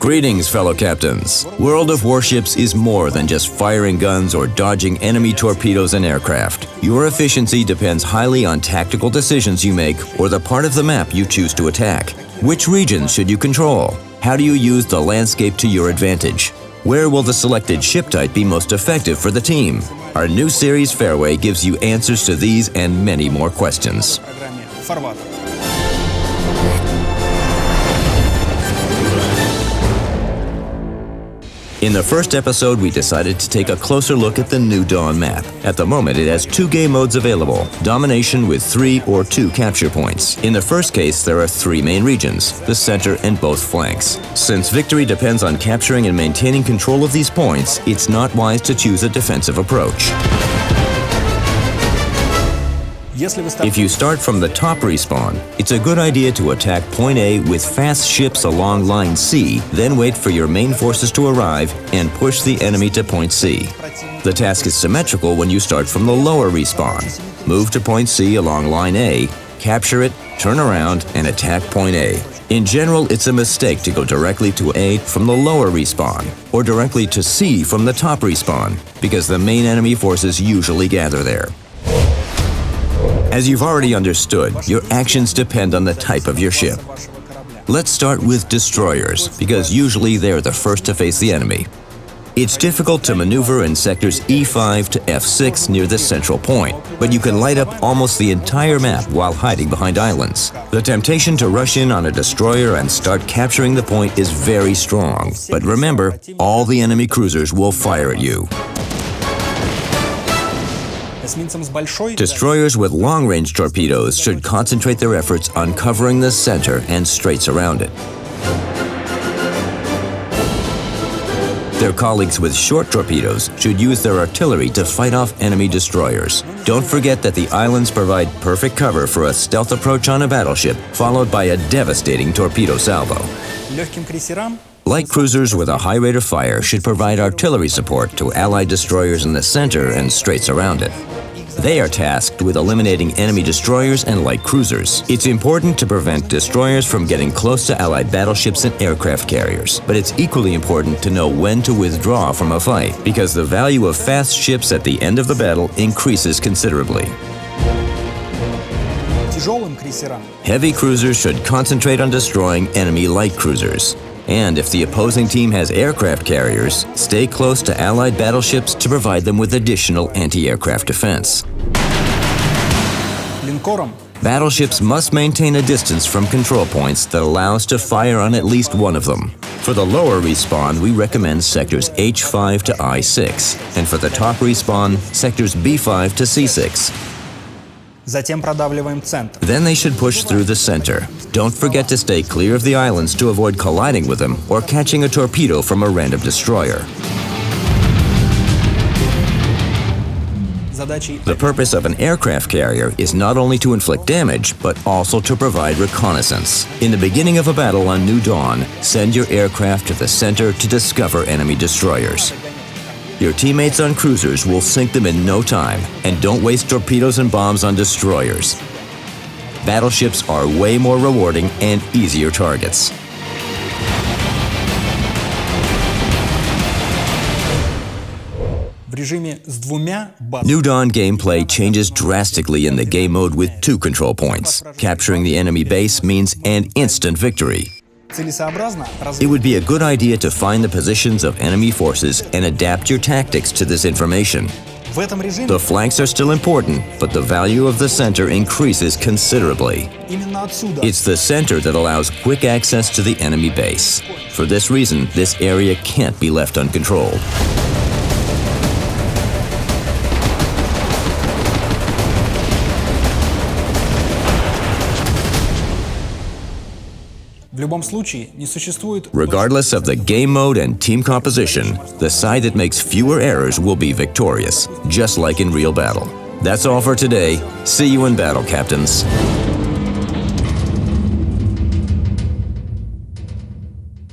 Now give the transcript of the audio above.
Greetings, fellow captains. World of Warships is more than just firing guns or dodging enemy torpedoes and aircraft. Your efficiency depends highly on tactical decisions you make or the part of the map you choose to attack. Which regions should you control? How do you use the landscape to your advantage? Where will the selected ship type be most effective for the team? Our new series Fairway gives you answers to these and many more questions. In the first episode, we decided to take a closer look at the New Dawn map. At the moment, it has 2 game modes available, domination with 3 or 2 capture points. In the first case, there are 3 main regions, the center and both flanks. Since victory depends on capturing and maintaining control of these points, it's not wise to choose a defensive approach. If you start from the top respawn, it's a good idea to attack Point A with fast ships along Line C, then wait for your main forces to arrive and push the enemy to Point C. The task is symmetrical when you start from the lower respawn. Move to Point C along Line A, capture it, turn around, and attack Point A. In general, it's a mistake to go directly to A from the lower respawn, or directly to C from the top respawn, because the main enemy forces usually gather there. As you've already understood, your actions depend on the type of your ship. Let's start with destroyers, because usually they're the first to face the enemy. It's difficult to maneuver in sectors E5 to F6 near the central point, but you can light up almost the entire map while hiding behind islands. The temptation to rush in on a destroyer and start capturing the point is very strong, but remember, all the enemy cruisers will fire at you. Destroyers with long-range torpedoes should concentrate their efforts on covering the center and straits around it. Their colleagues with short torpedoes should use their artillery to fight off enemy destroyers. Don't forget that the islands provide perfect cover for a stealth approach on a battleship, followed by a devastating torpedo salvo. Light cruisers with a high rate of fire should provide artillery support to Allied destroyers in the center and straits around it. They are tasked with eliminating enemy destroyers and light cruisers. It's important to prevent destroyers from getting close to Allied battleships and aircraft carriers, but it's equally important to know when to withdraw from a fight, because the value of fast ships at the end of the battle increases considerably. Heavy cruisers should concentrate on destroying enemy light cruisers. And if the opposing team has aircraft carriers, stay close to Allied battleships to provide them with additional anti-aircraft defense. Battleships must maintain a distance from control points that allows to fire on at least one of them. For the lower respawn, we recommend sectors H5 to I6, and for the top respawn, sectors B5 to C6. Then they should push through the center. Don't forget to stay clear of the islands to avoid colliding with them or catching a torpedo from a random destroyer. The purpose of an aircraft carrier is not only to inflict damage, but also to provide reconnaissance. In the beginning of a battle on New Dawn, send your aircraft to the center to discover enemy destroyers. Your teammates on cruisers will sink them in no time, and don't waste torpedoes and bombs on destroyers. Battleships are way more rewarding and easier targets. New Dawn gameplay changes drastically in the game mode with 2 control points. Capturing the enemy base means an instant victory. It would be a good idea to find the positions of enemy forces and adapt your tactics to this information. The flanks are still important, but the value of the center increases considerably. It's the center that allows quick access to the enemy base. For this reason, this area can't be left uncontrolled. Regardless of the game mode and team composition, the side that makes fewer errors will be victorious, just like in real battle. That's all for today. See you in battle, captains.